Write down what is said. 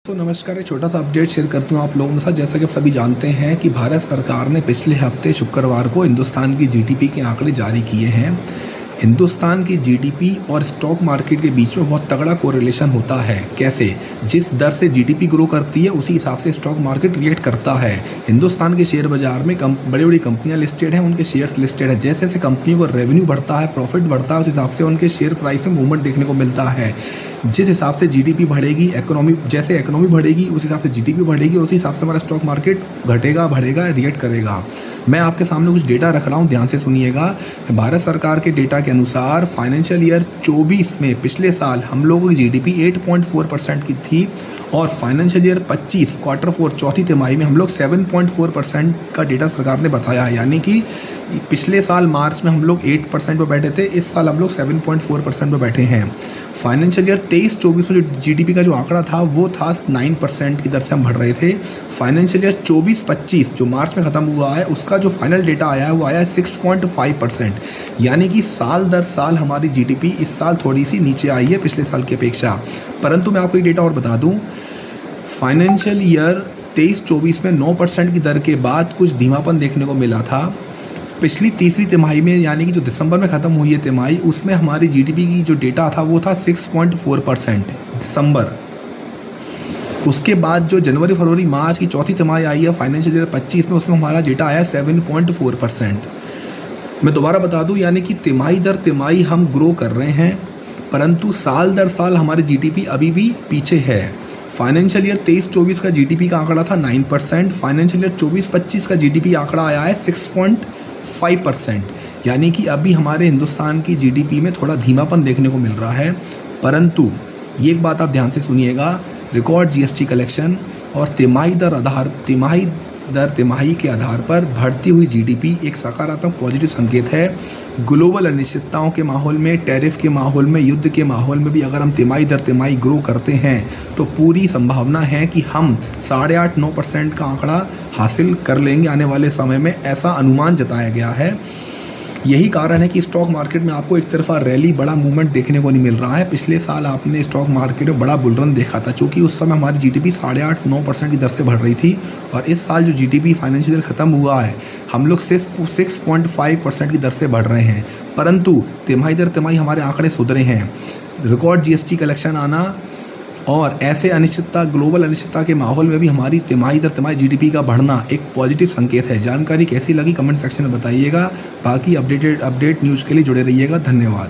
तो नमस्कार, एक छोटा सा अपडेट शेयर करती हूँ आप लोगों के साथ। जैसा कि आप सभी जानते हैं कि भारत सरकार ने पिछले हफ्ते शुक्रवार को हिंदुस्तान की जीडीपी के आंकड़े जारी किए हैं। हिंदुस्तान की जीडीपी और स्टॉक मार्केट के बीच में बहुत तगड़ा कोरिलेशन होता है। कैसे? जिस दर से जीडीपी ग्रो करती है उसी हिसाब से स्टॉक मार्केट रिएक्ट करता है। हिंदुस्तान के शेयर बाजार में बड़ी बड़ी कंपनियां लिस्टेड हैं, उनके शेयर्स लिस्टेड हैं। जैसे जैसे कंपनियों का रेवेन्यू बढ़ता है, प्रॉफिट बढ़ता है, उस हिसाब से उनके शेयर प्राइस में मूवमेंट देखने को मिलता है। जिस हिसाब से जीडीपी बढ़ेगी, जैसे इकोनॉमी बढ़ेगी उस हिसाब से जीडीपी बढ़ेगी और उसी हिसाब से हमारा स्टॉक मार्केट घटेगा, बढ़ेगा, रिएक्ट करेगा। मैं आपके सामने कुछ डेटा रख रहा हूँ, ध्यान से सुनिएगा। भारत सरकार के डेटा के अनुसार फाइनेंशियल ईयर 24 में पिछले साल हम लोगों की जीडीपी 8.4% की थी और फाइनेंशियल ईयर 25 क्वार्टर 4 चौथी तिमाही में हम लोग 7.4% का डेटा सरकार ने बताया है। यानी कि पिछले साल मार्च में हम लोग 8% पर बैठे थे, इस साल हम लोग 7.4% पर बैठे हैं। फाइनेंशियल ईयर 23-24 में जो जीडीपी का जो आंकड़ा था वो था 9% की दर से हम बढ़ रहे थे। फाइनेंशियल ईयर 24-25 जो मार्च में ख़त्म हुआ है उसका जो फाइनल डेटा आया है वो आया है 6.5%। यानी कि साल दर साल हमारी जीडीपी इस साल थोड़ी सी नीचे आई है पिछले साल की अपेक्षा। परंतु मैं आपको ये डेटा और बता दूं, फाइनेंशियल ईयर 23-24 में 9% की दर के बाद कुछ धीमापन देखने को मिला था। पिछली तीसरी तिमाही में, यानी कि जो दिसंबर में ख़त्म हुई है तिमाही, उसमें हमारी जीडीपी की जो डेटा था वो था 6.4% दिसंबर। उसके बाद जो जनवरी, फरवरी, मार्च की चौथी तिमाही आई है फाइनेंशियल ईयर 25 में, उसमें हमारा डेटा आया 7.4%। मैं दोबारा बता दूं, यानी कि तिमाही दर तिमाही हम ग्रो कर रहे हैं, परंतु साल दर साल हमारी जीडीपी अभी भी पीछे है। फाइनेंशियल ईयर 23-24 का जीडीपी का आंकड़ा था 9%, फाइनेंशियल ईयर 24-25 का जीडीपी आंकड़ा आया है 6.5%। यानी कि अभी हमारे हिंदुस्तान की जीडीपी में थोड़ा धीमापन देखने को मिल रहा है। परंतु ये एक बात आप ध्यान से सुनिएगा, रिकॉर्ड जीएसटी कलेक्शन और तिमाही के आधार पर बढ़ती हुई जीडीपी एक सकारात्मक पॉजिटिव संकेत है। ग्लोबल अनिश्चितताओं के माहौल में, टैरिफ के माहौल में, युद्ध के माहौल में भी अगर हम तिमाही दर तिमाही ग्रो करते हैं तो पूरी संभावना है कि हम 8.5-9% का आंकड़ा हासिल कर लेंगे आने वाले समय में, ऐसा अनुमान जताया गया है। यही कारण है कि स्टॉक मार्केट में आपको एक तरफा रैली, बड़ा मूवमेंट देखने को नहीं मिल रहा है। पिछले साल आपने स्टॉक मार्केट में बड़ा बुलरन देखा था, क्योंकि उस समय हमारी जीडीपी 8.5-9% की दर से बढ़ रही थी और इस साल जो जीडीपी फाइनेंशियल खत्म हुआ है हम लोग 6.5% की दर से बढ़ रहे हैं। परंतु तिमाही दर तिमाही हमारे आंकड़े सुधरे हैं। रिकॉर्ड जीएसटी कलेक्शन आना और ऐसे अनिश्चितता, ग्लोबल अनिश्चितता के माहौल में भी हमारी तिमाही दर तिमाही जीडीपी का बढ़ना एक पॉजिटिव संकेत है। जानकारी कैसी लगी कमेंट सेक्शन में बताइएगा। बाकी अपडेट न्यूज़ के लिए जुड़े रहिएगा। धन्यवाद।